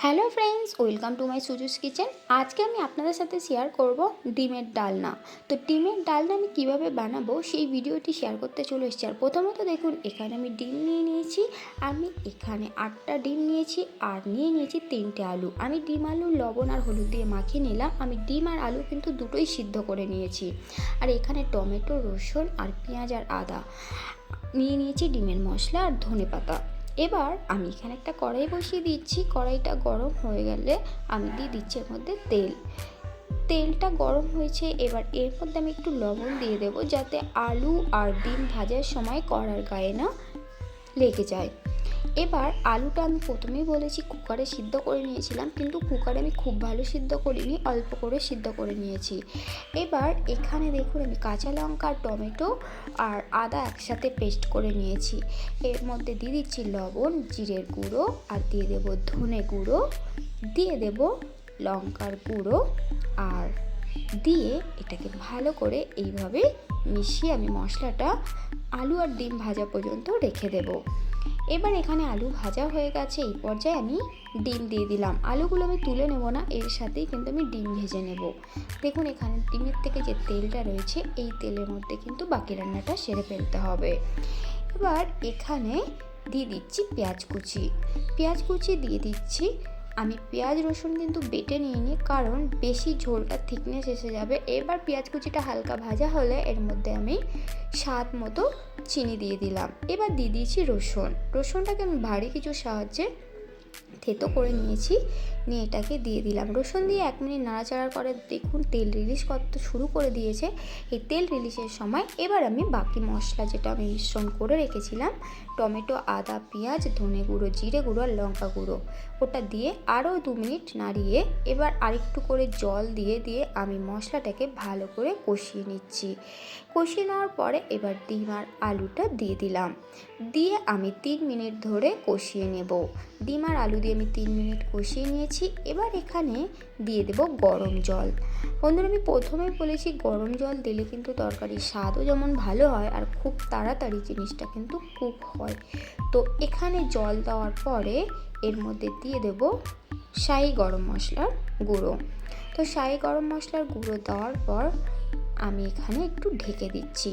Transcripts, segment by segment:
Hello friends, welcome to my সুজুস kitchen. আজকে আমি আপনাদের সাথে শেয়ার করব ডিমের ডালনা। তো ডিমের ডালনা আমি কীভাবে বানাবো সেই ভিডিওটি শেয়ার করতে চলে এসেছি। আর প্রথমত দেখুন, এখানে আমি ডিম নিয়ে নিয়েছি। আমি এখানে 8টা ডিম নিয়েছি আর নিয়ে নিয়েছি 3টে আলু। আমি ডিম আলু লবণ আর হলুদ দিয়ে মাখিয়ে নিলাম। আমি ডিম আর আলু কিন্তু দুটোই সিদ্ধ করে নিয়েছি। আর এখানে টমেটো, রসুন আর পেঁয়াজ আর আদা নিয়ে নিয়েছি, ডিমের মশলা আর ধনেপাতা। এবার আমি এখানে একটা কড়াই বসিয়ে দিচ্ছি। কড়াইটা গরম হয়ে গেলে আমি দিয়ে দিচ্ছি এর মধ্যে তেলটা গরম হয়েছে। এবার এর মধ্যে আমি একটু লবণ দিয়ে দেবো, যাতে আলু আর ডিম ভাজার সময় কড়ার গায়ে না লেগে যায়। এবার আলুটা আমি প্রথমেই বলেছি কুকারে সিদ্ধ করে নিয়েছিলাম, কিন্তু কুকারে আমি খুব ভালো সিদ্ধ করিনি, অল্প করে সিদ্ধ করে নিয়েছি। এবার এখানে দেখুন, আমি কাঁচা লঙ্কা, টমেটো আর আদা একসাথে পেস্ট করে নিয়েছি। এর মধ্যে দিয়ে দিচ্ছি লবণ, জিরের গুঁড়ো আর দিয়ে দেবো ধনে গুঁড়ো, দিয়ে দেবো লঙ্কার গুঁড়ো আর দিয়ে এটাকে ভালো করে এইভাবে মিশিয়ে আমি মশলাটা আলু আর ডিম ভাজা পর্যন্ত রেখে দেবো। এবার এখানে আলু ভাজা হয়ে গেছে। এই পর্যায়ে আমি ডিম দিয়ে দিলাম। আলুগুলো আমি তুলে নেব না, এর সাথেই কিন্তু আমি ডিম ভেজে নেব। দেখুন, এখানে ডিমের থেকে যে তেলটা রয়েছে, এই তেলের মধ্যে কিন্তু বাকি রান্নাটা সেরে ফেলতে হবে। এবার এখানে দিয়ে দিচ্ছি পেঁয়াজ কুচি দিয়ে দিচ্ছি। আমি পেঁয়াজ রসুন কিন্তু বেটে নিইনি, কারণ বেশি ঝোলটা থিকনেস এসে যাবে। এবার পেঁয়াজ কুচিটা হালকা ভাজা হলে এর মধ্যে আমি স্বাদ মতো চিনি দিয়ে দিলাম। এবার দিয়ে দিয়েছি রসুনটাকে আমি ভারী কিছু সাহায্যে থেতো করে নিয়েছি, নিয়ে এটাকে দিয়ে দিলাম। রসুন দিয়ে 1 মিনিট নাড়াচাড়া করে দেখুন তেল রিলিজ করতে শুরু করে দিয়েছে। এই তেল রিলিজের সময় এবার আমি বাকি মশলা যেটা আমি মিশ্রণ করে রেখেছিলাম, টমেটো, আদা, পেঁয়াজ, ধনে গুঁড়ো, জিরে গুঁড়ো আর লঙ্কা গুঁড়ো, ওটা দিয়ে আরও 2 মিনিট নাড়িয়ে এবার আরেকটু করে জল দিয়ে আমি মশলাটাকে ভালো করে কষিয়ে নিচ্ছি। কষিয়ে নেওয়ার পরে এবার ডিম আর আলুটা দিয়ে দিলাম, দিয়ে আমি 3 মিনিট ধরে কষিয়ে নেব। ডিম আর আলু দিয়ে আমি 3 মিনিট কষিয়ে নিয়েছি। এবার এখানে দিয়ে দেব গরম জল। বন্ধুরা, আমি প্রথমেই বলেছি গরম জল দিলে কিন্তু তরকারির স্বাদও যেমন ভালো হয় আর খুব তাড়াতাড়ি জিনিসটা কিন্তু কুক হয়। তো এখানে জল দেওয়ার পরে এর মধ্যে দিয়ে দেব শাহি গরম মশলার গুঁড়ো। তো শাহি গরম মশলার গুঁড়ো দেওয়ার পর আমি এখানে একটু ঢেকে দিচ্ছি।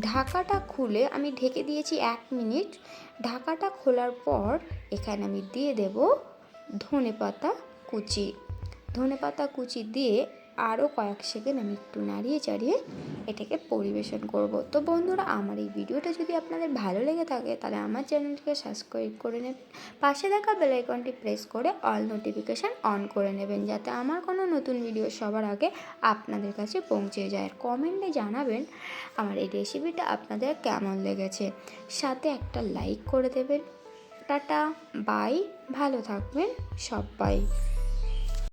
ঢাকাটা খুলে আমি ঢেকে দিয়েছি 1 মিনিট। ঢাকাটা খোলার পর এখানে আমি দিয়ে দেব ধনেপাতা কুচি দিয়ে আরও কয়েক সেকেন্ড আমি একটু নাড়িয়ে চাড়িয়ে এটাকে পরিবেশন করব। তো বন্ধুরা, আমার এই ভিডিওটা যদি আপনাদের ভালো লেগে থাকে তাহলে আমার চ্যানেলটিকে সাবস্ক্রাইব করে নেবেন, পাশে থাকা বেল আইকনটি প্রেস করে অল নোটিফিকেশান অন করে নেবেন, যাতে আমার কোনো নতুন ভিডিও সবার আগে আপনাদের কাছে পৌঁছে যায়। আর কমেন্টে জানাবেন আমার এই রেসিপিটা আপনাদের কেমন লেগেছে, সাথে একটা লাইক করে দেবেন। টাটা, বাই, ভালো থাকবেন সবাই।